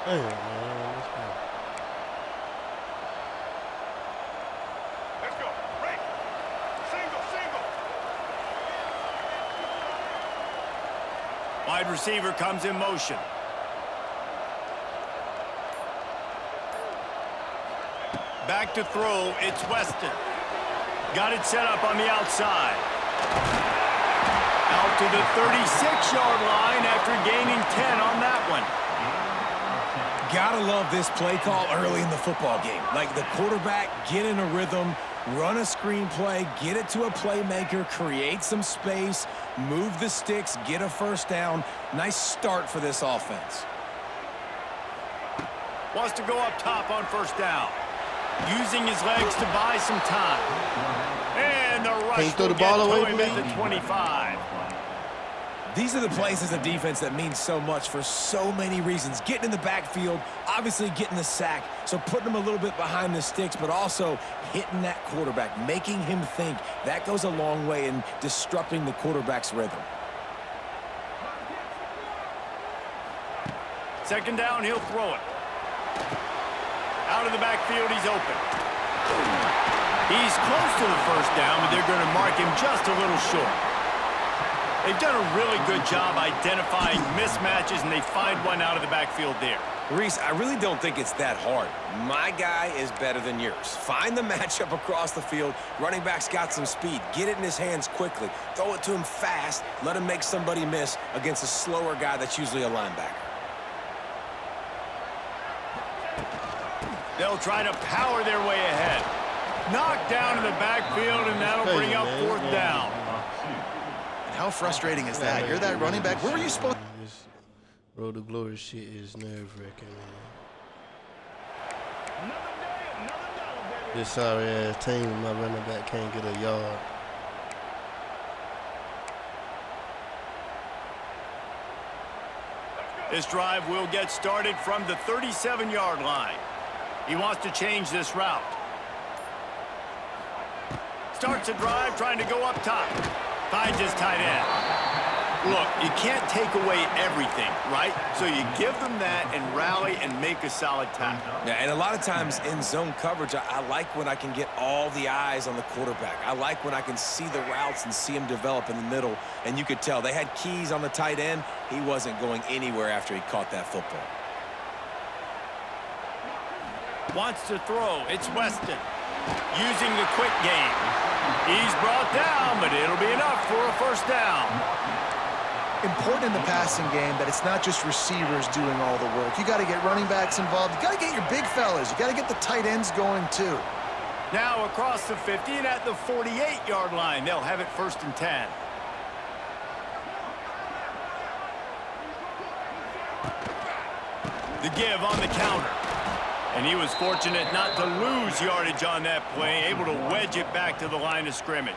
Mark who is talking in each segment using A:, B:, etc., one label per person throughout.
A: Hey, man, let's go.
B: Let's go. Break. Single, single.
C: Wide receiver comes in motion. Back to throw, it's Weston. Got it set up on the outside. Out to the 36-yard line after gaining 10 on that one.
D: Gotta love this play call early in the football game. Like the quarterback, get in a rhythm, run a screen play, get it to a playmaker, create some space, move the sticks, get a first down. Nice start for this offense.
C: Wants to go up top on first down. Using his legs to buy some time. And the rush
A: throw the
C: will
A: ball
C: get
A: away,
C: to him at
A: please?
C: the 25.
D: These are the plays as a defense that mean so much for so many reasons. Getting in the backfield, obviously getting the sack, so putting him a little bit behind the sticks, but also hitting that quarterback, making him think. That goes a long way in disrupting the quarterback's rhythm.
C: Second down, he'll throw it. Out of the backfield, he's open. He's close to the first down, but they're going to mark him just a little short. They've done a really good job identifying mismatches, and they find one out of the backfield there.
D: Reese, I really don't think it's that hard. My guy is better than yours. Find the matchup across the field. Running back's got some speed. Get it in his hands quickly. Throw it to him fast. Let him make somebody miss against a slower guy that's usually a linebacker.
C: They'll try to power their way ahead. Knocked down in the backfield, and that'll bring up fourth down.
E: How frustrating is that? You're that running back. Where were you supposed to?
A: This road to glory shit is nerve-wracking, man. This sorry-ass team, my running back can't get a yard.
C: This drive will get started from the 37-yard line. He wants to change this route. Starts a drive trying to go up top. Finds his tight end. Look, you can't take away everything, right? So you give them that and rally and make a solid tackle.
D: Yeah, and a lot of times in zone coverage, I like when I can get all the eyes on the quarterback. I like when I can see the routes and see him develop in the middle. And you could tell they had keys on the tight end. He wasn't going anywhere after he caught that football.
C: Wants to throw. It's Weston. Using the quick game. He's brought down, but it'll be enough for a first down.
E: Important in the passing game that it's not just receivers doing all the work. You got to get running backs involved. You got to get your big fellas. You got to get the tight ends going too.
C: Now across the 50 and at the 48-yard line. They'll have it first and 10. The give on the counter. And he was fortunate not to lose yardage on that play, able to wedge it back to the line of scrimmage.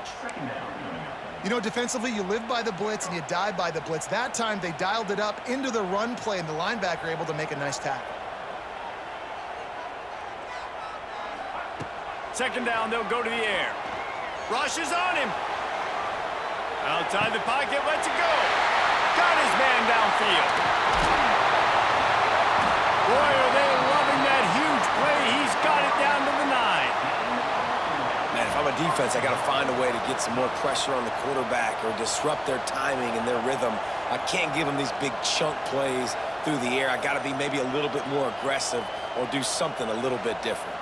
E: You know, defensively, you live by the blitz and you die by the blitz. That time, they dialed it up into the run play, and the linebacker able to make a nice tackle.
C: Second down, they'll go to the air. Rush is on him. Outside the pocket, lets it go. Got his man downfield. Boy, are they loving that huge play. He's got it down to the 9.
D: Man, if I'm a defense, I got to find a way to get some more pressure on the quarterback or disrupt their timing and their rhythm. I can't give them these big chunk plays through the air. I got to be maybe a little bit more aggressive or do something a little bit different.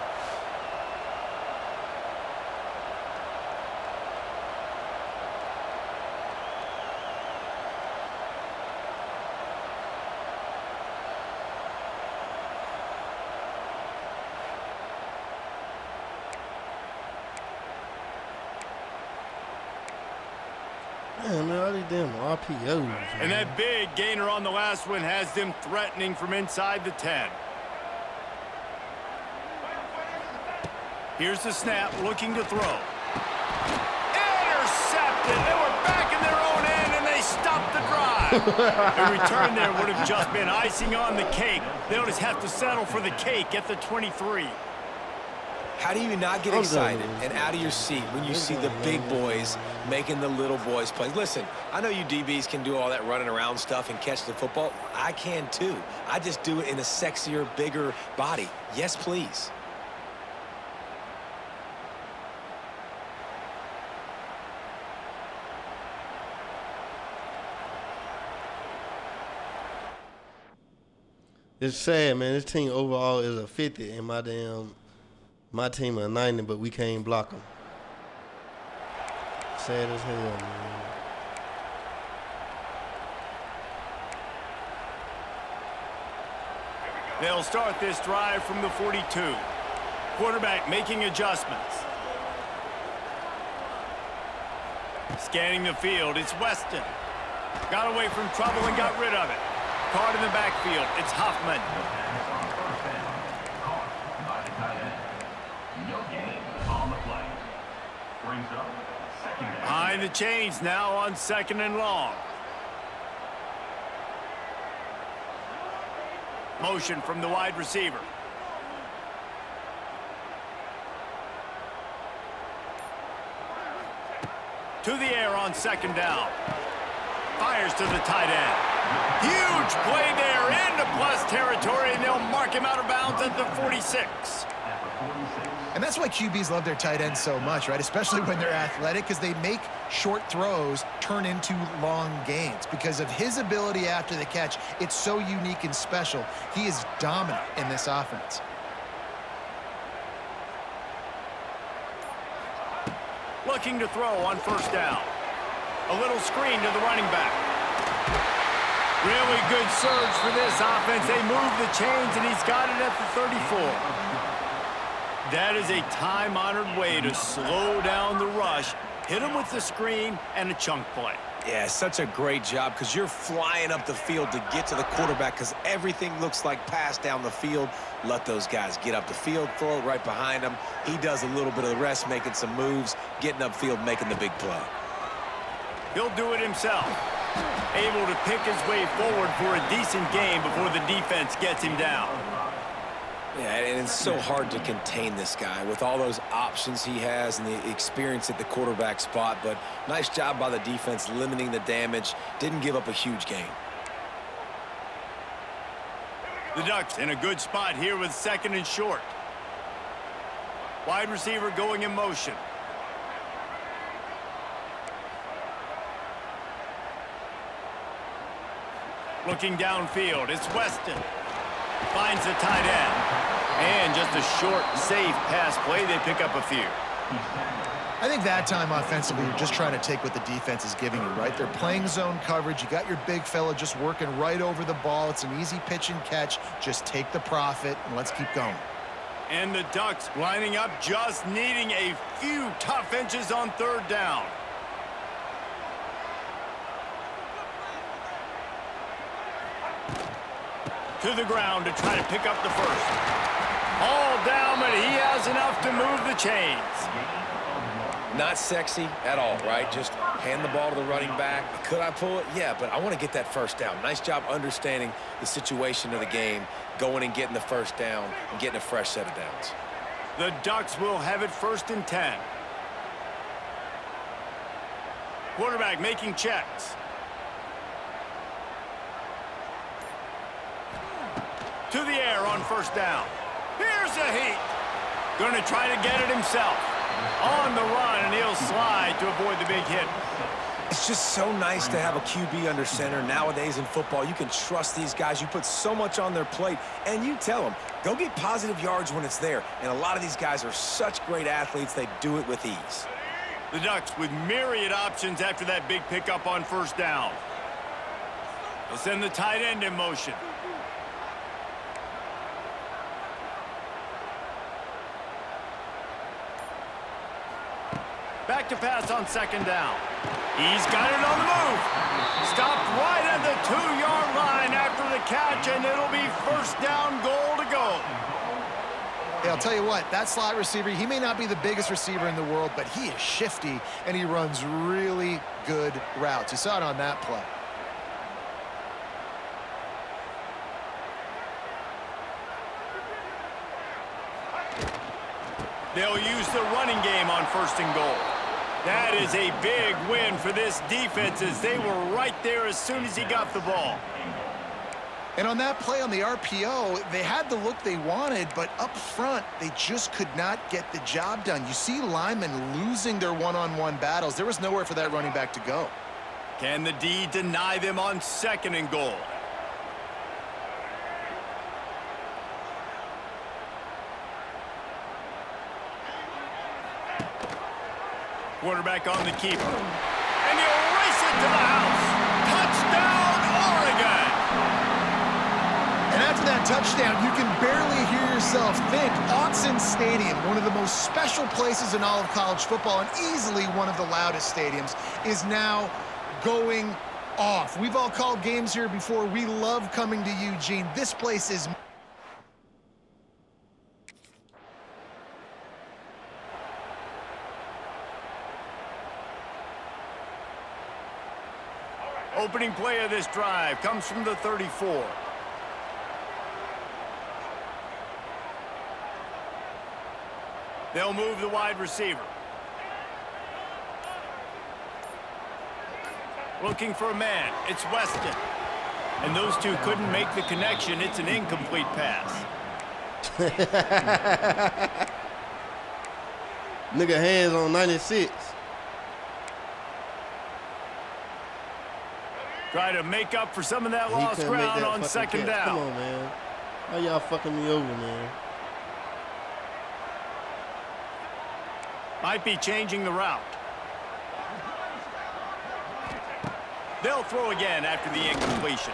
A: Man, all these damn RPOs. Man.
C: And that big gainer on the last one has them threatening from inside the 10. Here's the snap, looking to throw. Intercepted! They were back in their own end, and they stopped the drive. A return there would have just been icing on the cake. They'll just have to settle for the cake at the 23.
D: How do you not get excited and out of your seat when you see the big boys making the little boys play? Listen, I know you DBs can do all that running around stuff and catch the football. I can too. I just do it in a sexier, bigger body. Yes, please.
A: It's sad, man. This team overall is a 50, and my team a 90, but we can't block them. Sad as hell, man.
C: They'll start this drive from the 42. Quarterback making adjustments. Scanning the field, it's Weston. Got away from trouble and got rid of it. Caught in the backfield, it's Hoffman. Behind the chains now on 2nd and long. Motion from the wide receiver. To the air on 2nd down. Fires to the tight end. Huge play there into plus territory, and they'll mark him out of bounds at the 46.
E: And that's why QBs love their tight ends so much, right? Especially when they're athletic, because they make short throws turn into long gains. Because of his ability after the catch, it's so unique and special. He is dominant in this offense.
C: Looking to throw on 1st down. A little screen to the running back. Really good surge for this offense. They move the chains, and he's got it at the 34. That is a time-honored way to slow down the rush, hit him with the screen, and a chunk play.
D: Yeah, such a great job because you're flying up the field to get to the quarterback because everything looks like pass down the field. Let those guys get up the field, throw it right behind him. He does a little bit of the rest, making some moves, getting upfield, making the big play.
C: He'll do it himself. Able to pick his way forward for a decent game before the defense gets him down.
D: Yeah, and it's so hard to contain this guy with all those options he has and the experience at the quarterback spot, but nice job by the defense limiting the damage. Didn't give up a huge gain.
C: The Ducks in a good spot here with 2nd and short. Wide receiver going in motion. Looking downfield, it's Weston. Finds the tight end. And just a short, safe pass play. They pick up a few.
E: I think that time offensively, you're just trying to take what the defense is giving you, right? They're playing zone coverage. You got your big fella just working right over the ball. It's an easy pitch and catch. Just take the profit, and let's keep going.
C: And the Ducks lining up, just needing a few tough inches on 3rd down. To the ground to try to pick up the first. All down, but he has enough to move the chains.
D: Not sexy at all, right? Just hand the ball to the running back. Could I pull it? Yeah, but I want to get that 1st down. Nice job understanding the situation of the game, going and getting the 1st down and getting a fresh set of downs.
C: The Ducks will have it 1st and 10. Quarterback making checks. To the air on 1st down. Here's a heat. Going to try to get it himself. On the run, and he'll slide to avoid the big hit.
D: It's just so nice to have a QB under center. Nowadays in football, you can trust these guys. You put so much on their plate, and you tell them, go get positive yards when it's there. And a lot of these guys are such great athletes, they do it with ease.
C: The Ducks with myriad options after that big pickup on 1st down. They'll send the tight end in motion. Back to pass on 2nd down. He's got it on the move. Stopped right at the 2-yard line after the catch, and it'll be 1st down, goal to go.
E: Hey, I'll tell you what, that slot receiver, he may not be the biggest receiver in the world, but he is shifty, and he runs really good routes. You saw it on that play.
C: They'll use the running game on 1st and goal. That is a big win for this defense as they were right there as soon as he got the ball.
E: And on that play on the RPO, they had the look they wanted, but up front, they just could not get the job done. You see linemen losing their one-on-one battles. There was nowhere for that running back to go.
C: Can the D deny them on 2nd and goal? Quarterback on the keeper. And he'll race it to the house. Touchdown, Oregon!
E: And after that touchdown, you can barely hear yourself think. Autzen Stadium, one of the most special places in all of college football and easily one of the loudest stadiums, is now going off. We've all called games here before. We love coming to Eugene. This place is...
C: Opening play of this drive comes from the 34. They'll move the wide receiver. Looking for a man. It's Weston. And those two couldn't make the connection. It's an incomplete pass.
A: Nigga hands on 96.
C: Try to make up for some of that
A: He
C: lost
A: couldn't make
C: ground
A: that
C: on
A: fucking
C: 2nd
A: catch.
C: down.
A: Come on, man. How y'all fucking me over, man?
C: Might be changing the route. They'll throw again after the incompletion.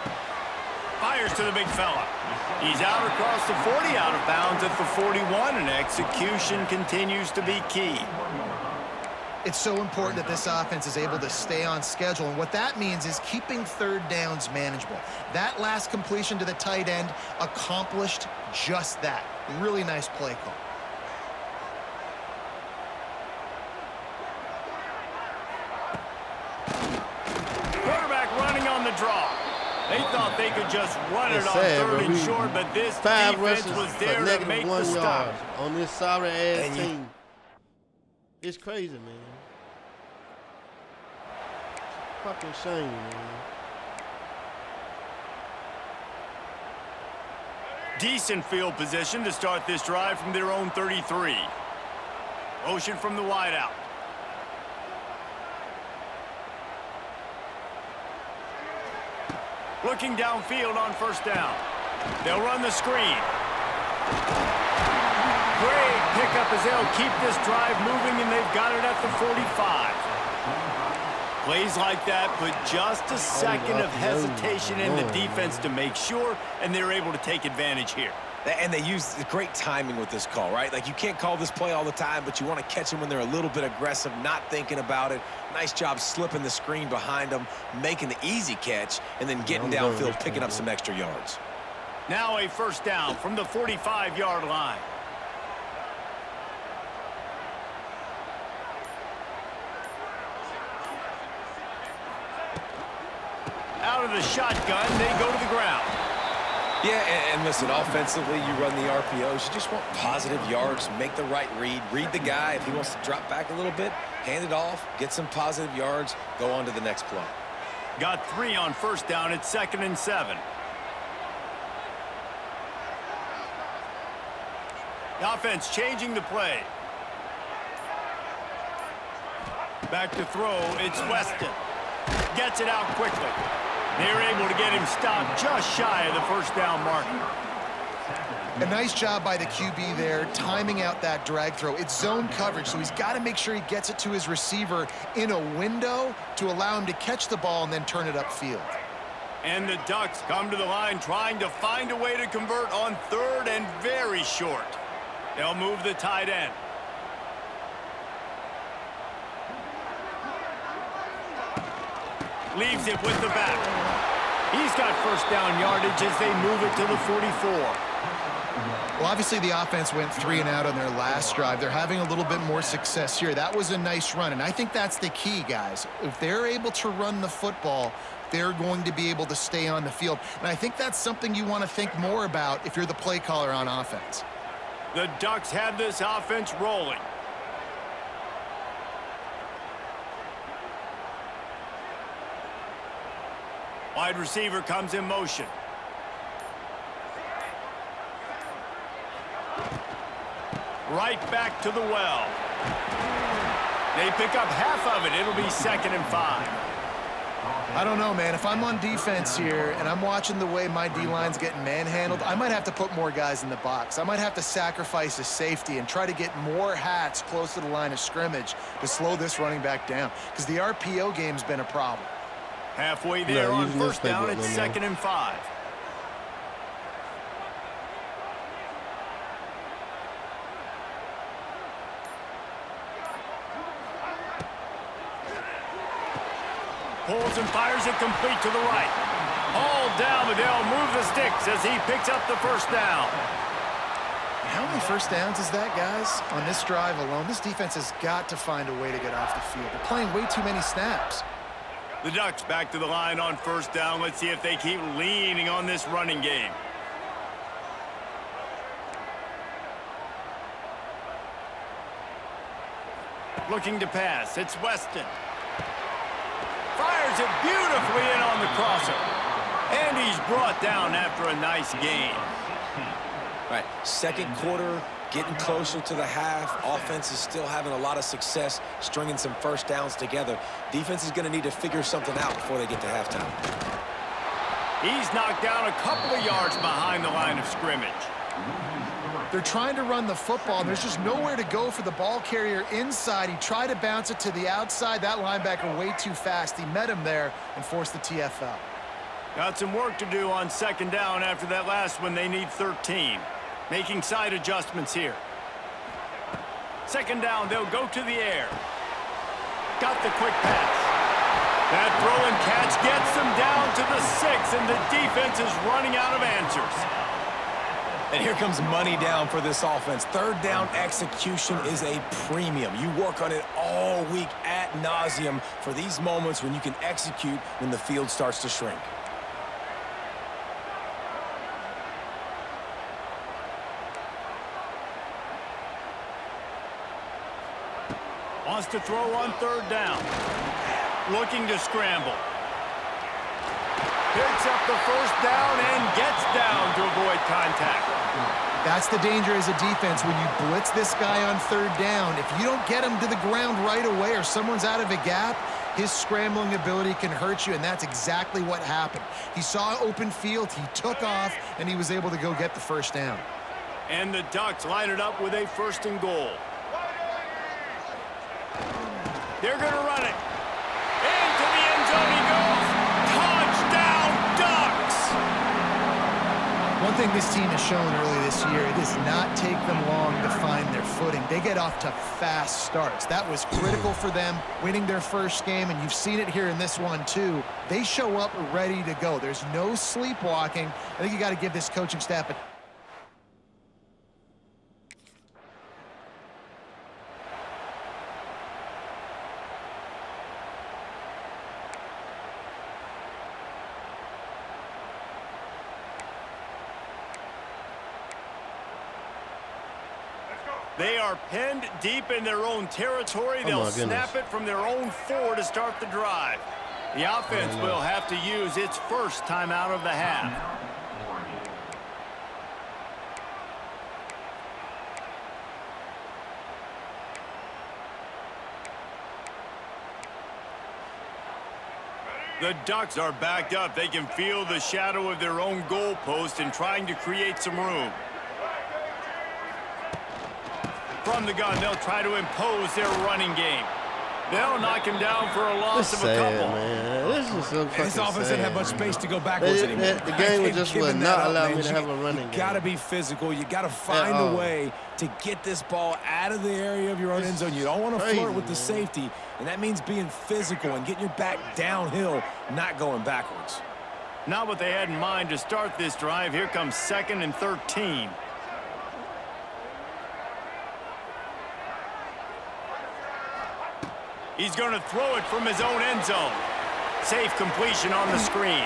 C: Fires to the big fella. He's out across the 40, out of bounds at the 41, and execution continues to be key.
E: It's so important that this offense is able to stay on schedule, and what that means is keeping 3rd downs manageable. That last completion to the tight end accomplished just that. Really nice play call.
C: Quarterback running on the draw. They thought they could just run it
A: It's
C: on
A: sad,
C: 3rd
A: but
C: and
A: we
C: short, but this
A: 5
C: defense
A: rushes
C: was
A: for
C: there to make the
A: -1
C: stop.
A: yard on this sorry-ass
D: And you-
A: team. It's crazy, man. Fucking shame, man.
C: Decent field position to start this drive from their own 33. Motion from the wideout. Looking downfield on 1st down. They'll run the screen. Great pickup as they'll keep this drive moving, and they've got it at the 45. Plays like that put just a second of hesitation in the defense to make sure, and they're able to take advantage here.
D: And they use great timing with this call, right? Like, you can't call this play all the time, but you want to catch them when they're a little bit aggressive, not thinking about it. Nice job slipping the screen behind them, making the easy catch, and then getting downfield, picking up some extra yards.
C: Now a 1st down from the 45-yard line. Out of the shotgun, they go to the ground.
D: Yeah, and listen, offensively, you run the RPOs. You just want positive yards, make the right read. Read the guy. If he wants to drop back a little bit, hand it off, get some positive yards, go on to the next play.
C: Got 3 on 1st down at 2nd and 7. The offense changing the play. Back to throw, it's Weston. Gets it out quickly. They're able to get him stopped just shy of the 1st down marker.
E: A nice job by the QB there, timing out that drag throw. It's zone coverage, so he's got to make sure he gets it to his receiver in a window to allow him to catch the ball and then turn it upfield.
C: And the Ducks come to the line trying to find a way to convert on 3rd and very short. They'll move the tight end. Leaves it with the back. He's got 1st down yardage as they move it to the 44.
E: Well, obviously the offense went 3 and out on their last drive. They're having a little bit more success here. That was a nice run, and I think that's the key, guys. If they're able to run the football, they're going to be able to stay on the field. And I think that's something you want to think more about if you're the play caller on offense.
C: The Ducks have this offense rolling. Wide receiver comes in motion. Right back to the well. They pick up half of it. It'll be 2nd and 5.
E: I don't know, man. If I'm on defense here and I'm watching the way my D-line's getting manhandled, I might have to put more guys in the box. I might have to sacrifice a safety and try to get more hats close to the line of scrimmage to slow this running back down, because the RPO game's been a problem.
C: Halfway there on
A: using this
C: 1st down,
A: playbook,
C: it's
A: man.
C: 2nd and 5. Pulls and fires it complete to the right. All down, but they'll move the sticks as he picks up the 1st down.
E: How many first downs is that, guys, on this drive alone? This defense has got to find a way to get off the field. They're playing way too many snaps.
C: The Ducks back to the line on 1st down. Let's see if they keep leaning on this running game. Looking to pass. It's Weston. Fires it beautifully in on the crosser. And he's brought down after a nice gain.
D: Right, 2nd quarter, getting closer to the half. Offense is still having a lot of success stringing some 1st downs together. Defense is going to need to figure something out before they get to halftime.
C: He's knocked down a couple of yards behind the line of scrimmage.
E: They're trying to run the football, and there's just nowhere to go for the ball carrier inside. He tried to bounce it to the outside. That linebacker way too fast. He met him there and forced the TFL.
C: Got some work to do on 2nd down after that last one. They need 13. Making side adjustments here. 2nd down, they'll go to the air. Got the quick pass. That throw and catch gets them down to the 6, and the defense is running out of answers.
D: And here comes money down for this offense. 3rd down execution is a premium. You work on it all week ad nauseum for these moments when you can execute when the field starts to shrink.
C: Wants to throw on 3rd down. Looking to scramble. Picks up the 1st down and gets down to avoid contact.
E: That's the danger as a defense when you blitz this guy on 3rd down. If you don't get him to the ground right away or someone's out of a gap, his scrambling ability can hurt you, and that's exactly what happened. He saw open field, he took off, and he was able to go get the 1st down.
C: And the Ducks line it up with a 1st and goal. They're going to run it. Into the end zone he goes. Touchdown, Ducks!
E: One thing this team has shown early this year, it does not take them long to find their footing. They get off to fast starts. That was critical for them, winning their 1st game, and you've seen it here in this one too. They show up ready to go. There's no sleepwalking. I think you got to give this coaching staff a
C: They are pinned deep in their own territory. They'll snap it from their own 4 to start the drive. The offense will have to use its 1st timeout of the half. The Ducks are backed up. They can feel the shadow of their own goalpost and trying to create some room. From the gun, they'll try to impose their running game. They'll knock him down for a loss of a couple.
A: Man. This is so fucking
D: This offense
A: sad,
D: didn't have much space to go backwards anymore.
A: The game would just would not allow me to have a running game.
D: You got to be physical. You got to find a way to get this ball out of the area of your own end zone. You don't want to flirt with the safety, and that means being physical and getting your back downhill, not going backwards.
C: Not what they had in mind to start this drive. Here comes 2nd and 13. He's going to throw it from his own end zone. Safe completion on the screen.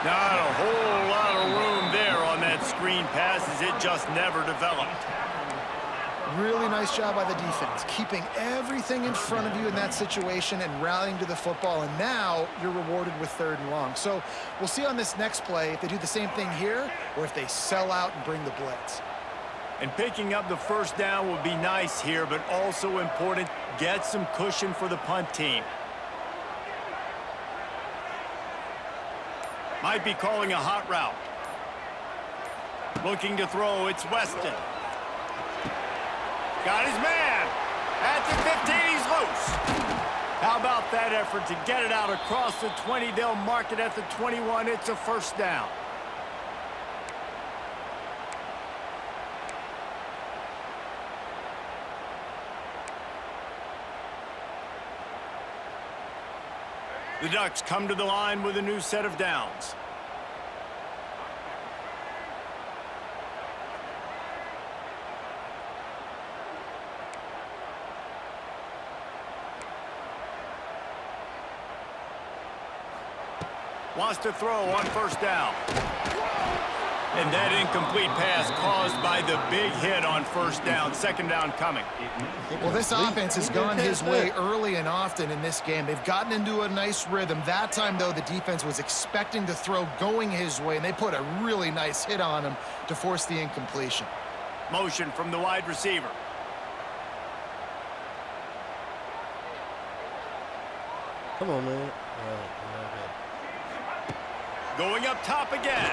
C: Not a whole lot of room there on that screen pass as it just never developed.
E: Really nice job by the defense, keeping everything in front of you in that situation and rallying to the football, and now you're rewarded with 3rd and long. So we'll see on this next play if they do the same thing here or if they sell out and bring the blitz.
C: And picking up the 1st down would be nice here, but also important, get some cushion for the punt team. Might be calling a hot route. Looking to throw, it's Weston. Got his man. At the 15, he's loose. How about that effort to get it out across the 20? They'll mark it at the 21. It's a 1st down. The Ducks come to the line with a new set of downs. Wants to throw on 1st down. And that incomplete pass caused by the big hit on 1st down. 2nd down coming.
E: Well, this offense has gone his way early and often in this game. They've gotten into a nice rhythm. That time, though, the defense was expecting to throw going his way, and they put a really nice hit on him to force the incompletion.
C: Motion from the wide receiver.
A: Come on, man.
C: Going up top again.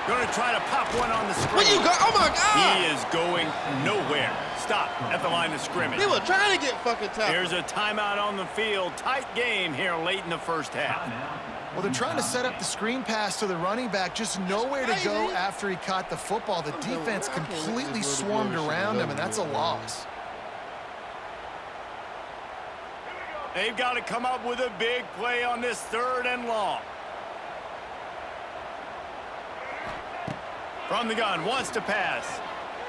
C: Going to try to pop one on the screen.
A: Where you go? Oh, my God.
C: He is going nowhere. Stop at the line of scrimmage.
A: They were trying to get fucking tackled.
C: Here's a timeout on the field. Tight game here late in the 1st half.
E: Well, they're trying to set up the screen pass to the running back, just nowhere to go after he caught the football. The defense completely swarmed around him, and that's a loss.
C: They've got to come up with a big play on this 3rd and long. From the gun, wants to pass.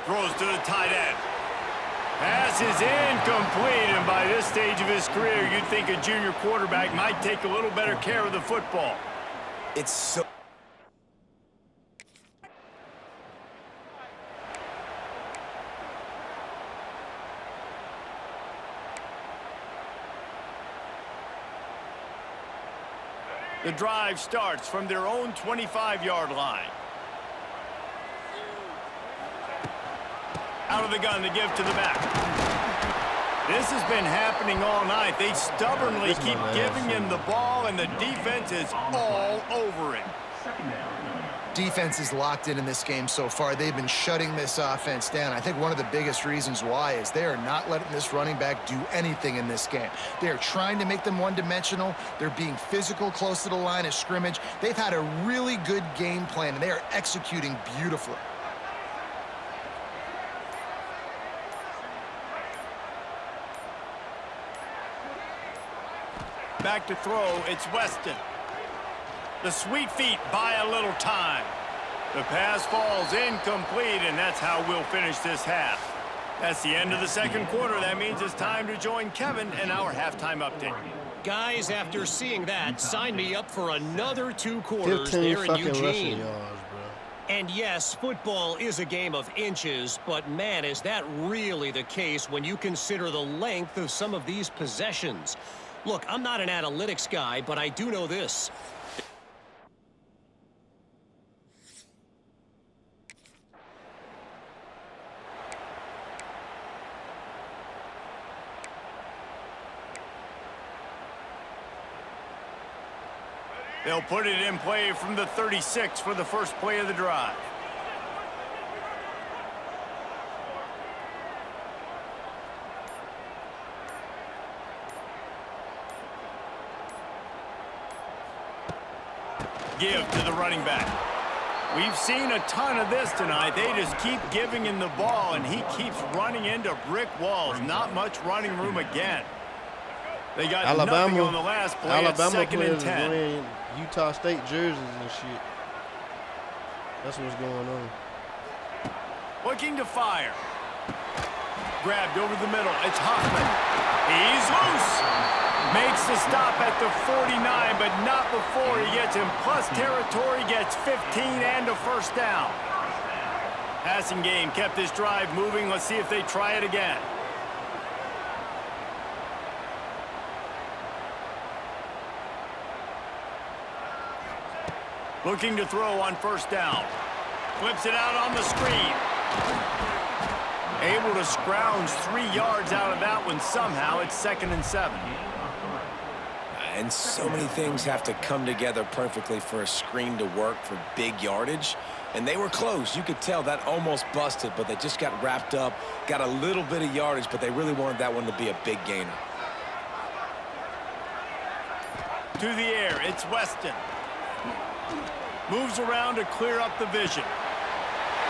C: Throws to the tight end. Pass is incomplete, and by this stage of his career, you'd think a junior quarterback might take a little better care of the football.
D: It's so...
C: The drive starts from their own 25-yard line. Out of the gun to give to the back. This has been happening all night. They stubbornly keep giving him the ball, and the defense is all over it.
E: Defense is locked in this game so far. They've been shutting this offense down. I think one of the biggest reasons why is they are not letting this running back do anything in this game. They are trying to make them one-dimensional. They're being physical close to the line of scrimmage. They've had a really good game plan, and they are executing beautifully.
C: Back to throw, it's Weston. The sweet feet buy a little time. The pass falls incomplete, and that's how we'll finish this half. That's the end of the 2nd quarter. That means it's time to join Kevin in our halftime update.
F: Guys, after seeing that, sign me up for another 2 quarters
A: 15
F: there in
A: fucking
F: Eugene.
A: rushing yards, bro.
F: And yes, football is a game of inches, but man, is that really the case when you consider the length of some of these possessions. Look, I'm not an analytics guy, but I do know this.
C: They'll put it in play from the 36 for the first play of the drive. Give to the running back. We've seen a ton of this tonight. They just keep giving him the ball, and he keeps running into brick walls. Not much running room again. They got nothing on the last play.
A: Alabama
C: It's 2nd and 10.
A: wearing Utah State jerseys and shit. That's what's going on.
C: Looking to fire. Grabbed over the middle. It's Hoffman. He's loose. Makes the stop at the 49, but not before he gets in plus territory, gets 15 and a first down. Passing game kept this drive moving. Let's see if they try it again. Looking to throw on first down. Flips it out on the screen. Able to scrounge 3 yards out of that one somehow. It's 2nd and 7.
D: And so many things have to come together perfectly for a screen to work for big yardage. And they were close. You could tell that almost busted, but they just got wrapped up, got a little bit of yardage, but they really wanted that one to be a big gainer.
C: To the air, it's Weston. Moves around to clear up the vision.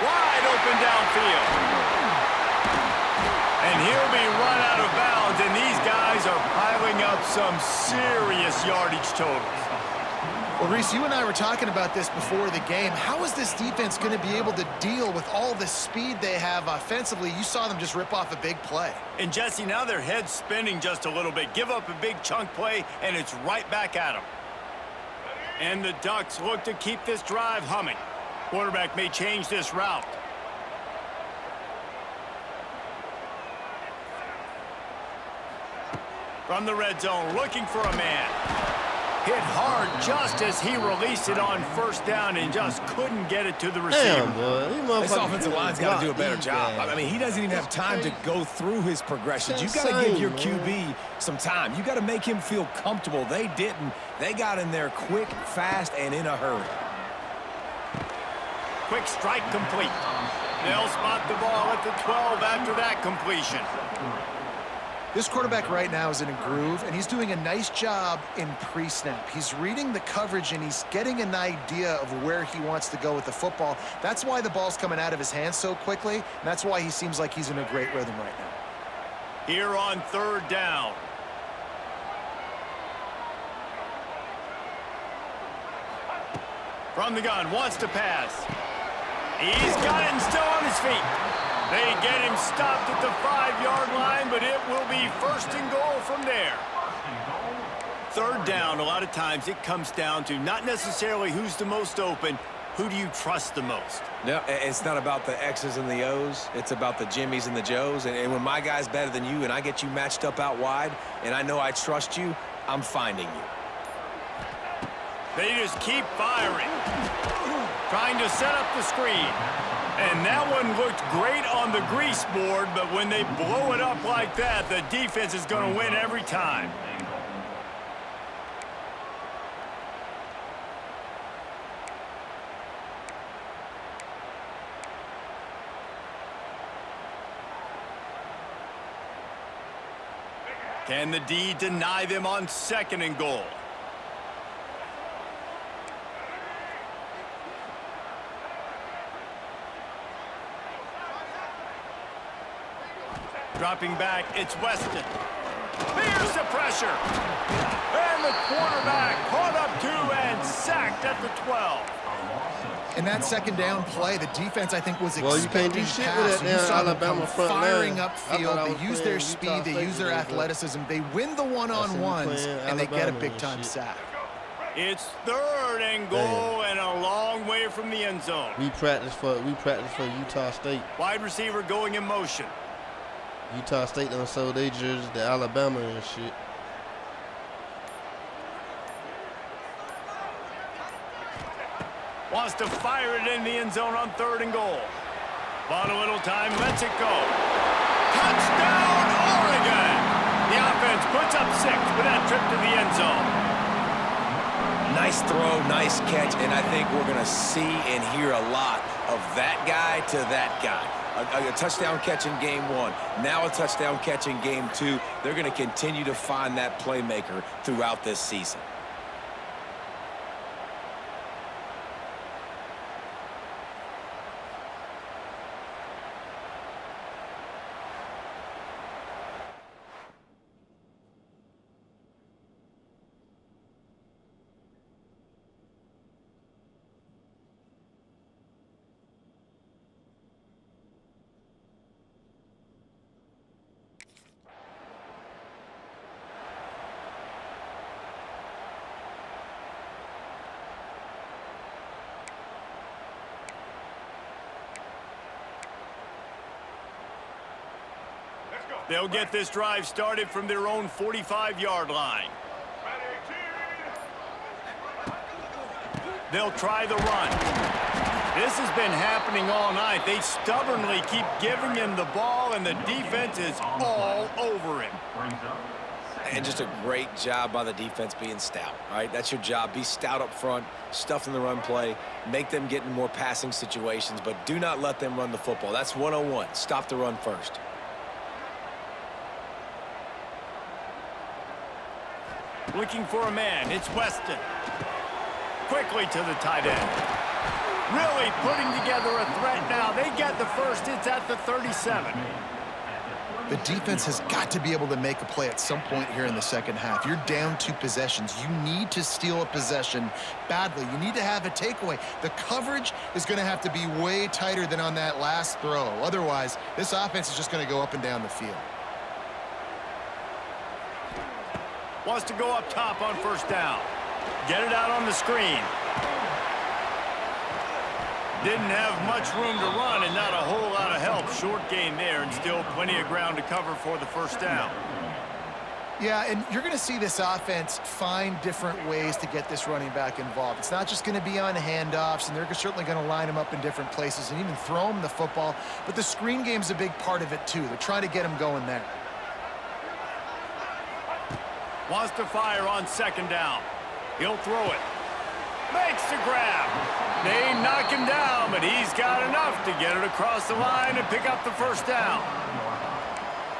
C: Wide open downfield. And he'll be run out of bounds, and these guys are piling up some serious yardage totals.
E: Well, Reese, you and I were talking about this before the game. How is this defense going to be able to deal with all the speed they have offensively? You saw them just rip off a big play.
C: And, Jesse, now their head's spinning just a little bit. Give up a big chunk play, and it's right back at them. And the Ducks look to keep this drive humming. Quarterback may change this route. From the red zone, looking for a man. Hit hard just as he released it on first down and just couldn't get it to the receiver.
A: Damn, boy.
D: This offensive line's got to do a better job. I mean, he doesn't even have time to go through his progressions. You got to give your QB some time. You got to make him feel comfortable. They didn't. They got in there quick, fast, and in a hurry.
C: Quick strike complete. They'll spot the ball at the 12 after that completion.
E: This quarterback right now is in a groove, and he's doing a nice job in pre-snap. He's reading the coverage, and he's getting an idea of where he wants to go with the football. That's why the ball's coming out of his hands so quickly, and that's why he seems like he's in a great rhythm right now.
C: Here on 3rd down. From the gun, wants to pass. He's got it and still on his feet. They get him stopped at the 5-yard line, but it will be 1st and goal from there. 3rd down, a lot of times it comes down to not necessarily who's the most open, who do you trust the most?
D: No, it's not about the X's and the O's. It's about the Jimmys and the Joes. And when my guy's better than you and I get you matched up out wide and I know I trust you, I'm finding you.
C: They just keep firing. Trying to set up the screen. And that one looked great on the grease board, but when they blow it up like that, the defense is going to win every time. Can the D deny them on 2nd and goal? Dropping back, it's Weston. There's the pressure. And the quarterback caught up 2 and sacked at the 12.
E: In that 2nd down play, the defense, I think, was
A: Well, you can't do
E: expecting
A: shit
E: pass.
A: with that
E: You
A: damn
E: saw them
A: Alabama
E: come
A: front
E: firing
A: line.
E: upfield. They use their speed. They use their athleticism. They win the one-on-ones, and they get a big-time sack.
C: It's 3rd and goal and a long way from the end zone.
A: We practice for Utah State.
C: Wide receiver going in motion.
A: Utah State done sold their jerseys to Alabama and shit.
C: Wants to fire it in the end zone on 3rd and goal. Bought a little time, lets it go. Touchdown, Oregon! The offense puts up 6 with that trip to the end zone.
D: Nice throw, nice catch, and I think we're going to see and hear a lot of that guy to that guy. A touchdown catch in game 1, now a touchdown catch in game 2. They're going to continue to find that playmaker throughout this season.
C: They'll get this drive started from their own 45-yard line. They'll try the run. This has been happening all night. They stubbornly keep giving him the ball, and the defense is all over him.
D: And just a great job by the defense being stout, all right? That's your job. Be stout up front, stuff in the run play, make them get in more passing situations, but do not let them run the football. That's 101. Stop the run first.
C: Looking for a man. It's Weston. Quickly to the tight end. Really putting together a threat now. They get the first. It's at the 37.
E: The defense has got to be able to make a play at some point here in the second half. You're down 2 possessions. You need to steal a possession badly. You need to have a takeaway. The coverage is going to have to be way tighter than on that last throw. Otherwise, this offense is just going to go up and down the field.
C: Wants to go up top on first down. Get it out on the screen. Didn't have much room to run and not a whole lot of help. Short gain there and still plenty of ground to cover for the first down.
E: Yeah, and you're going to see this offense find different ways to get this running back involved. It's not just going to be on handoffs, and they're certainly going to line him up in different places and even throw him the football. But the screen game's a big part of it, too. They're trying to get him going there.
C: Wants to fire on second down. He'll throw it. Makes the grab. They knock him down, but he's got enough to get it across the line and pick up the first down.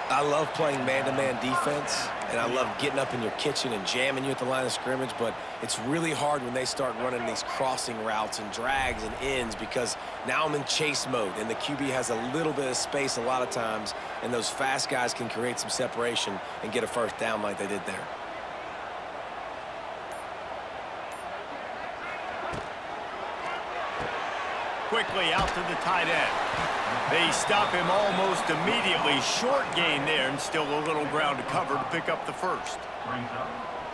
D: I love playing man-to-man defense, and I love getting up in your kitchen and jamming you at the line of scrimmage, but it's really hard when they start running these crossing routes and drags and ends because now I'm in chase mode, and the QB has a little bit of space a lot of times, and those fast guys can create some separation and get a first down like they did there.
C: Quickly out to the tight end. They stop him almost immediately. Short gain there and still a little ground to cover to pick up the first.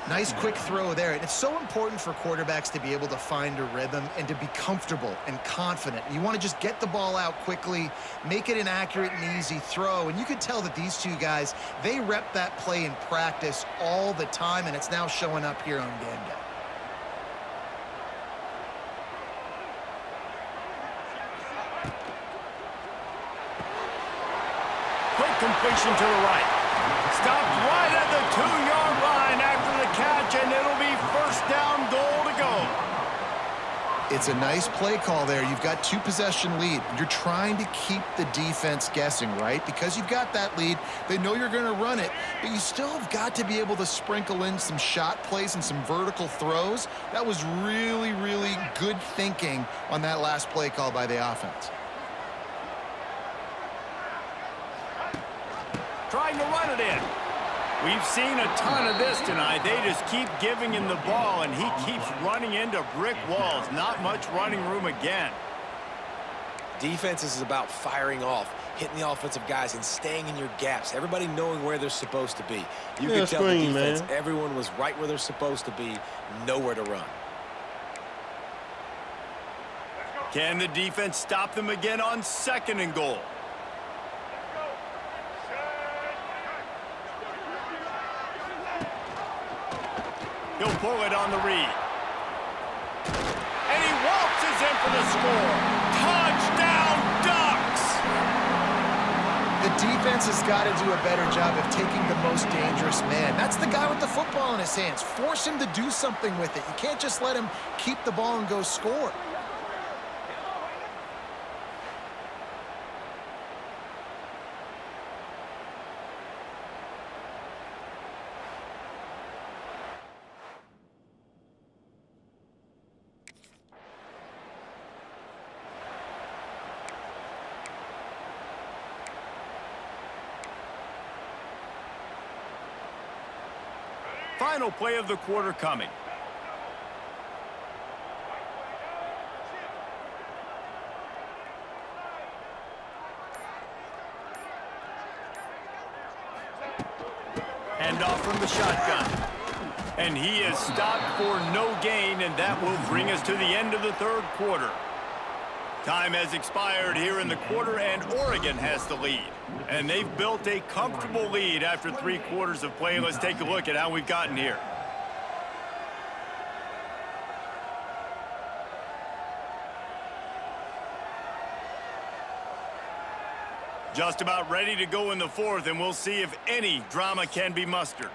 E: Nice quick throw there. And it's so important for quarterbacks to be able to find a rhythm and to be comfortable and confident. You want to just get the ball out quickly, make it an accurate and easy throw. And you can tell that these two guys, they rep that play in practice all the time, and it's now showing up here on game day.
C: Completion to the right. Stopped right at the 2-yard line after the catch, and it'll be first down goal to go.
E: It's a nice play call there. You've got 2-possession lead. You're trying to keep the defense guessing, right? Because you've got that lead, they know you're going to run it, but you still have got to be able to sprinkle in some shot plays and some vertical throws. That was really, really good thinking on that last play call by the offense.
C: Trying to run it in. We've seen a ton of this tonight. They just keep giving him the ball, and he keeps running into brick walls. Not much running room again.
D: Defense is about firing off, hitting the offensive guys, and staying in your gaps. Everybody knowing where they're supposed to be. You could tell the defense, everyone was right where they're supposed to be, nowhere to run.
C: Can the defense stop them again on second and goal? He'll pull it on the read. And he waltzes in for the score. Touchdown, Ducks!
E: The defense has got to do a better job of taking the most dangerous man. That's the guy with the football in his hands. Force him to do something with it. You can't just let him keep the ball and go score.
C: Final play of the quarter coming. Hand off from the shotgun. And he is stopped for no gain, and that will bring us to the end of the third quarter. Time has expired here in the quarter, and Oregon has the lead. And they've built a comfortable lead after 3 quarters of play. Let's take a look at how we've gotten here. Just about ready to go in the 4th, and we'll see if any drama can be mustered.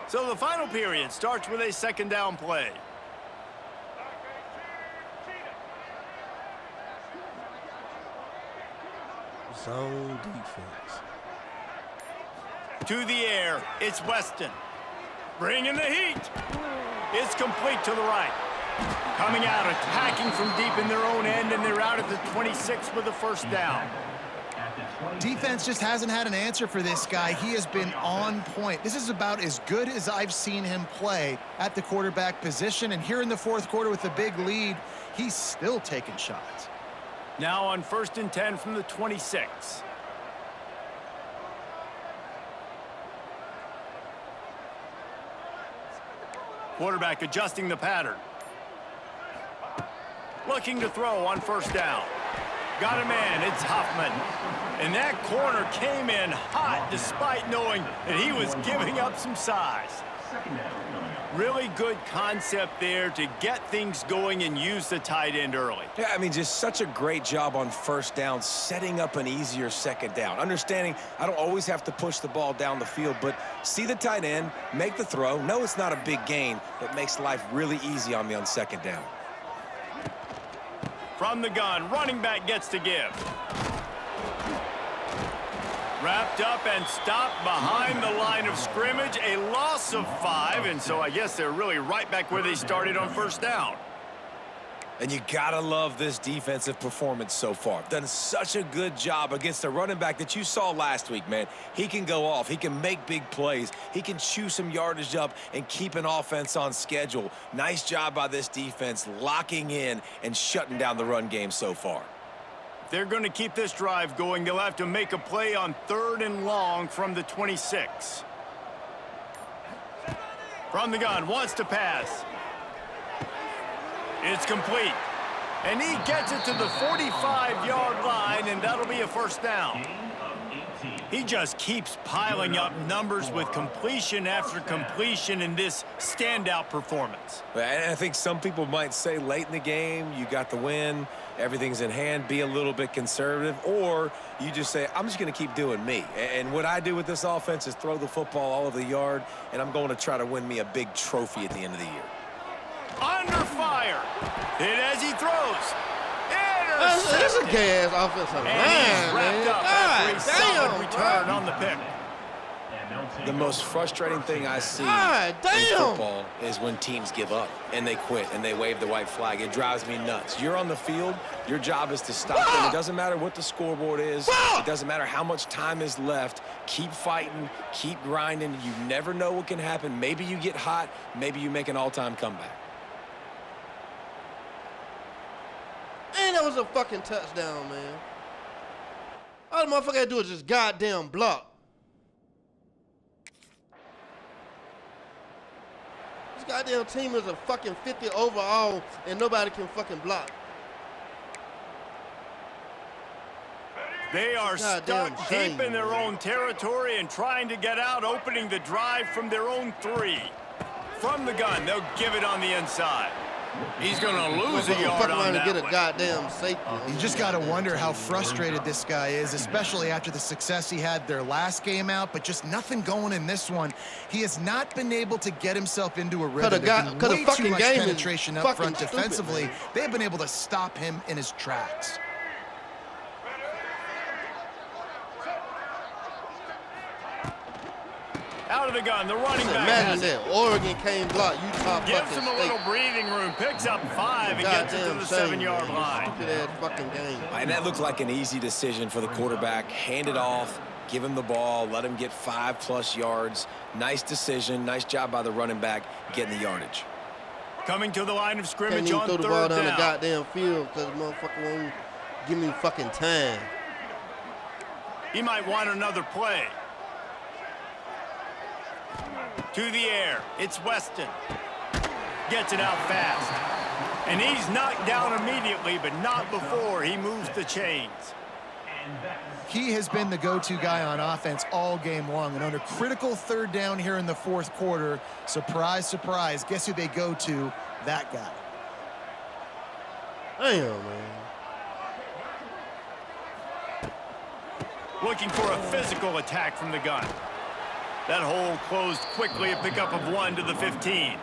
C: So the final period starts with a 2nd down play.
A: Zone defense.
C: To the air, it's Weston. Bringing the heat. It's complete to the right. Coming out, attacking from deep in their own end, and they're out at the 26 with a 1st down.
E: Defense just hasn't had an answer for this guy. He has been on point. This is about as good as I've seen him play at the quarterback position. And here in the 4th quarter with a big lead, he's still taking shots.
C: Now on 1st and 10 from the 26. Quarterback adjusting the pattern. Looking to throw on 1st down. Got a man, it's Huffman. And that corner came in hot despite knowing that he was giving up some size. Really good concept there to get things going and use the tight end early.
D: Yeah, I mean, just such a great job on 1st down, setting up an easier 2nd down. Understanding I don't always have to push the ball down the field, but see the tight end, make the throw. No, it's not a big gain, but makes life really easy on me on 2nd down.
C: From the gun, running back gets to give. Wrapped up and stopped behind the line of scrimmage. A loss of 5, and so I guess they're really right back where they started on 1st down.
D: And you gotta love this defensive performance so far. Done such a good job against a running back that you saw last week, man. He can go off. He can make big plays. He can chew some yardage up and keep an offense on schedule. Nice job by this defense locking in and shutting down the run game so far.
C: If they're going to keep this drive going, they'll have to make a play on 3rd and long from the 26. From the gun, wants to pass. It's complete. And he gets it to the 45-yard line, and that'll be a 1st down. He just keeps piling up numbers with completion after completion in this standout performance.
D: And I think some people might say late in the game, you got the win, everything's in hand, be a little bit conservative, or you just say, I'm just going to keep doing me. And what I do with this offense is throw the football all over the yard, and I'm going to try to win me a big trophy at the end of the year.
C: Under fire. Hit as he throws.
A: That's a gay-ass offensive line, man. God damn,
C: return on the pick.
D: The most frustrating thing I see
A: God
D: in
A: damn.
D: football is when teams give up and they quit and they wave the white flag. It drives me nuts. You're on the field. Your job is to stop them. It doesn't matter what the scoreboard is. It doesn't matter how much time is left. Keep fighting. Keep grinding. You never know what can happen. Maybe you get hot. Maybe you make an all-time comeback.
A: Man, that was a fucking touchdown, man. All the motherfucker had to do is just goddamn block. This goddamn team is a fucking 50 overall, and nobody can fucking block.
C: They are
A: Goddamn
C: stuck
A: shame,
C: deep in their
A: man.
C: own territory and trying to get out, opening the drive from their own 3. From the gun, they'll give it on the inside. He's going to lose a yard on that
A: to get a
C: one.
A: goddamn safety.
E: You just got to wonder how frustrated this guy is, especially after the success he had their last game out, but just nothing going in this one. He has not been able to get himself into a rhythm. There's been way too much penetration up front defensively. They've been able to stop him in his tracks.
C: Out of the gun, the running back
A: Imagine
C: has it.
A: that. Oregon can't block Utah.
C: Gives him a little breathing room, picks up 5, and gets it to the 7-yard line.
A: Stupid ass fucking game.
D: And that looked like an easy decision for the quarterback. Hand it off, give him the ball, let him get 5+ yards. Nice decision. Nice job by the running back getting the yardage.
C: Coming to the line of
A: Can't
C: scrimmage
A: even
C: on
A: throw the
C: 3rd
A: ball down the
C: down.
A: goddamn field because the motherfucker won't give me fucking time.
C: He might want another play. To the air, it's Weston. Gets it out fast. And he's knocked down immediately, but not before he moves the chains.
E: He has been the go-to guy on offense all game long. And under critical third down here in the fourth quarter, surprise, surprise, guess who they go to? That guy.
A: Damn, man.
C: Looking for a physical attack from the gun. That hole closed quickly, a pickup of 1 to the 15.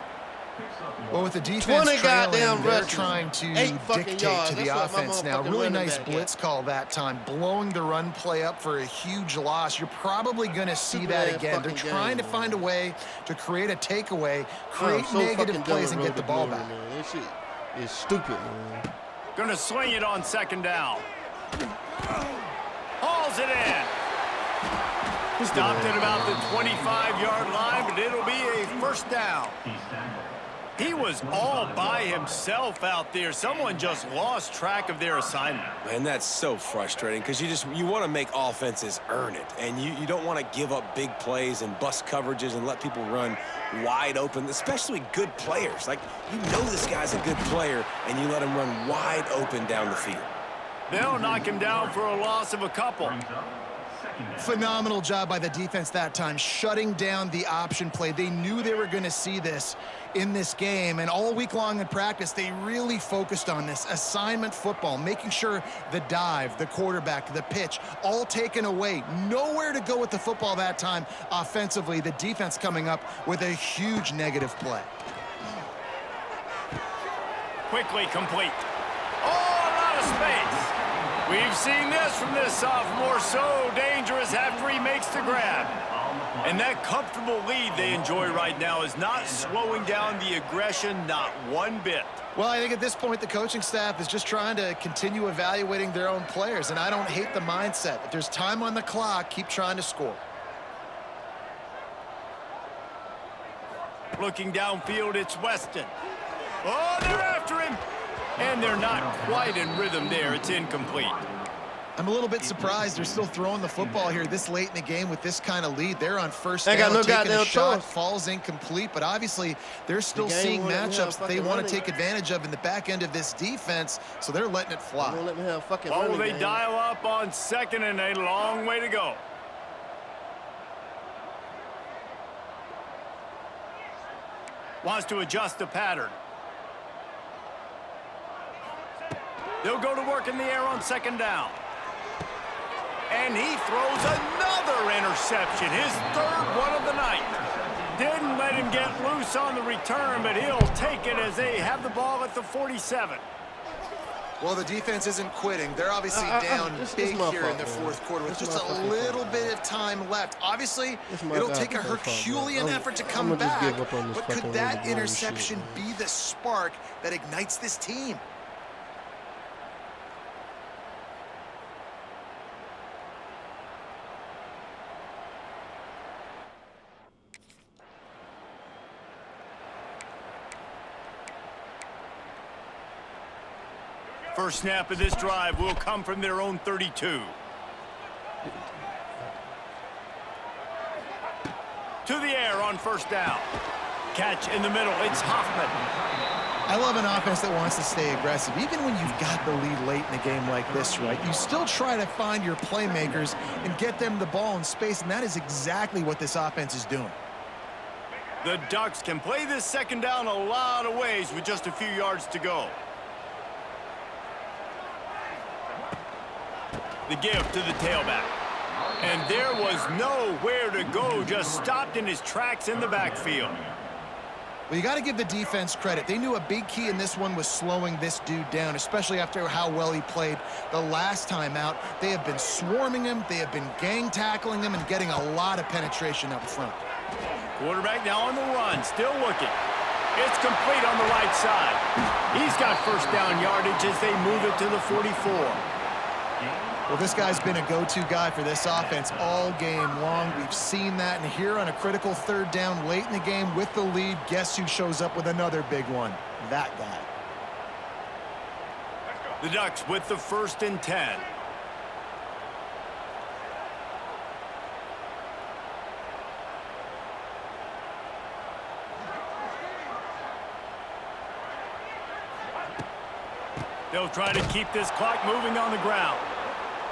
E: Well, with the defense
A: 20
E: trailing,
A: goddamn
E: they're
A: rushes,
E: trying to
A: 8 fucking
E: dictate
A: yards.
E: to the
A: That's what my
E: offense now.
A: motherfucking
E: Really
A: running
E: nice
A: back
E: blitz call that time, blowing the run play up for a huge loss. You're probably going to see that
A: Stupid-ass
E: again. They're
A: fucking
E: trying
A: game,
E: to find a way to create a takeaway,
A: I'm
E: create
A: so
E: negative
A: fucking
E: plays,
A: done
E: and
A: with
E: get the
A: Road
E: ball
A: to
E: back.
A: Glory, man. This shit is stupid, man.
C: Gonna sling it on second down. Hauls it in. Stopped at about the 25-yard line, but it'll be a first down. He was all by himself out there. Someone just lost track of their assignment.
D: Man, that's so frustrating because you want to make offenses earn it, and you don't want to give up big plays and bust coverages and let people run wide open, especially good players. Like, you know this guy's a good player, and you let him run wide open down the field.
C: They'll knock him down for a loss of a couple.
E: Phenomenal job by the defense that time, shutting down the option play. They knew they were going to see this in this game, and all week long in practice, they really focused on this assignment football, making sure the dive, the quarterback, the pitch, all taken away. Nowhere to go with the football that time offensively. The defense coming up with a huge negative play.
C: Quickly complete. Oh, a lot of space. We've seen this from this sophomore, so dangerous after he makes the grab. And that comfortable lead they enjoy right now is not slowing down the aggression, not one bit.
E: Well, I think at this point, the coaching staff is just trying to continue evaluating their own players, and I don't hate the mindset. If there's time on the clock, keep trying to score.
C: Looking downfield, it's Weston. Oh, they're after him. And they're not quite in rhythm there. It's incomplete.
E: I'm a little bit surprised they're still throwing the football here this late in the game with this kind of lead. They're on first
A: Ain't
E: down,
A: got no
E: taking a
A: goddamn
E: shot,
A: choice.
E: falls incomplete, but obviously they're still
A: The game
E: seeing
A: won't let me have
E: matchups they
A: fucking
E: want to
A: running.
E: take advantage of in the back end of this defense, so they're letting it
A: They
E: fly.
A: won't let me have fucking
C: Oh,
A: running
C: they
A: game.
C: dial up on second and a long way to go. Wants to adjust the pattern. They'll go to work in the air on second down. And he throws another interception, his third one of the night. Didn't let him get loose on the return, but he'll take it as they have the ball at the 47.
E: Well, the defense isn't quitting. They're obviously down
A: this
E: big
A: my
E: here
A: fault,
E: in the
A: man.
E: fourth quarter with
A: This
E: just
A: my
E: a
A: fucking
E: little
A: fault,
E: bit of time left. Obviously,
A: This my
E: it'll
A: goddamn
E: take a
A: fault, man.
E: Herculean
A: I'm-
E: effort to
A: I'ma
E: come
A: just
E: back,
A: give up on this
E: but
A: fucking
E: could that
A: Road to Glory
E: interception
A: shit,
E: be the spark that ignites this team?
C: First snap of this drive will come from their own 32. To the air on first down. Catch in the middle. It's Hoffman.
E: I love an offense that wants to stay aggressive. Even when you've got the lead late in a game like this, right, you still try to find your playmakers and get them the ball in space, and that is exactly what this offense is doing.
C: The Ducks can play this second down a lot of ways with just a few yards to go. The give to the tailback. And there was nowhere to go, just stopped in his tracks in the backfield.
E: Well, you got to give the defense credit. They knew a big key in this one was slowing this dude down, especially after how well he played the last time out. They have been swarming him. They have been gang tackling him and getting a lot of penetration up front.
C: Quarterback now on the run, still looking. It's complete on the right side. He's got first down yardage as they move it to the 44.
E: Well, this guy's been a go-to guy for this offense all game long. We've seen that, and here on a critical third down late in the game with the lead, guess who shows up with another big one? That guy.
C: The Ducks with the 1st and 10. They'll try to keep this clock moving on the ground.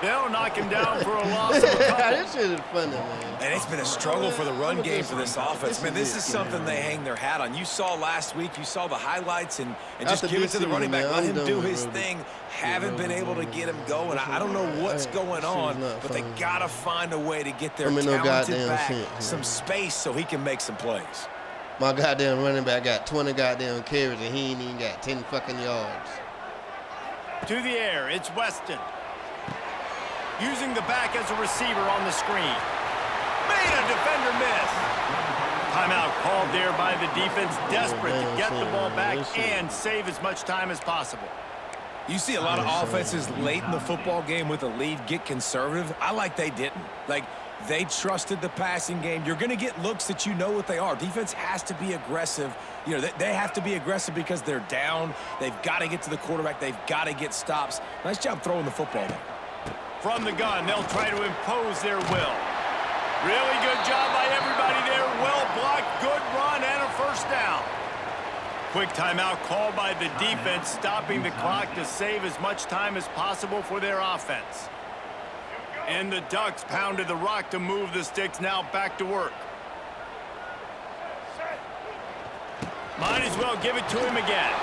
C: They'll knock him down for a loss of a couple.
A: This shit is funny, man.
D: And it's been a struggle for the run game for this offense. Man, this is something they hang their hat on. You saw last week, you saw the highlights, and just give it to the running back. Let him do his thing. Haven't been able to get him going. I don't know what's going on, but they got to find a way to get their talented back some space so he can make some plays.
A: My goddamn running back got 20 goddamn carries, and he ain't even got 10 fucking yards.
C: To the air, it's Weston. Using the back as a receiver on the screen. Made a defender miss. Timeout called there by the defense, desperate to get the ball back and save as much time as possible.
D: You see a lot of offenses late in the football game with a lead get conservative. I like they didn't. Like, they trusted the passing game. You're going to get looks that you know what they are. Defense has to be aggressive. You know, they have to be aggressive because they're down. They've got to get to the quarterback. They've got to get stops. Nice job throwing the football there.
C: From the gun, they'll try to impose their will. Really good job by everybody there. Well blocked, good run, and a first down. Quick timeout called by the defense, stopping the clock to save as much time as possible for their offense. And the Ducks pounded the rock to move the sticks, now back to work. Might as well give it to him again.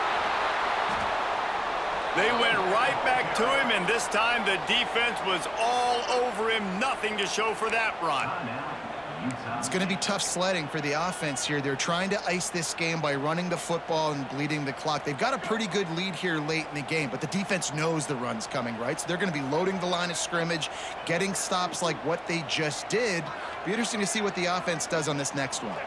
C: They went right back to him, and this time the defense was all over him. Nothing to show for that run.
E: It's going to be tough sledding for the offense here. They're trying to ice this game by running the football and bleeding the clock. They've got a pretty good lead here late in the game, but the defense knows the run's coming, right? So they're going to be loading the line of scrimmage, getting stops like what they just did. Be interesting to see what the offense does on this next one.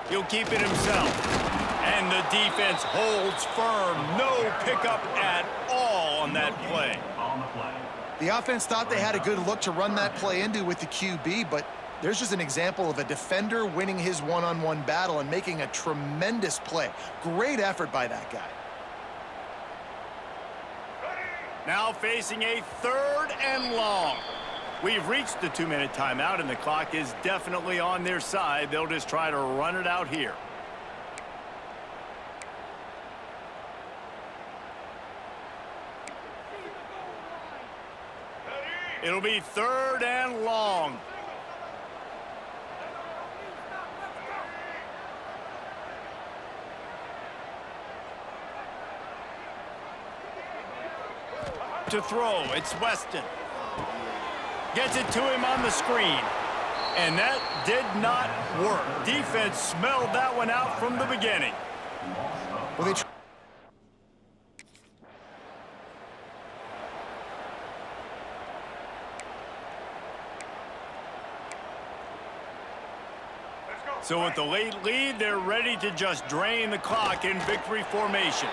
C: He'll keep it himself. And the defense holds firm. No pickup at all on that play.
E: The offense thought they had a good look to run that play into with the QB, but there's just an example of a defender winning his one-on-one battle and making a tremendous play. Great effort by that guy.
C: Now facing a 3rd and long. We've reached the 2-minute timeout, and the clock is definitely on their side. They'll just try to run it out here. It'll be 3rd and long. To throw, it's Weston. Gets it to him on the screen. And that did not work. Defense smelled that one out from the beginning.
E: Well,
C: So with the late lead, they're ready to just drain the clock in victory formation.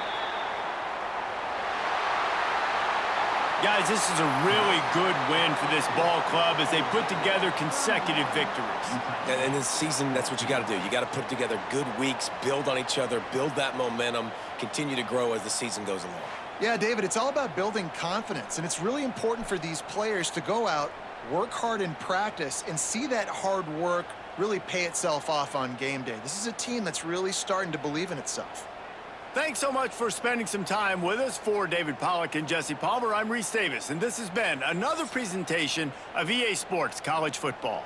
C: Guys, this is a really good win for this ball club as they put together consecutive victories.
D: And in this season, that's what you got to do. You got to put together good weeks, build on each other, build that momentum, continue to grow as the season goes along.
E: yeah, David, it's all about building confidence, and it's really important for these players to go out, work hard in practice, and see that hard work really pay itself off on game day. This is a team that's really starting to believe in itself.
C: Thanks so much for spending some time with us. For David Pollack and Jesse Palmer, I'm Reese Davis, and this has been another presentation of EA Sports College Football.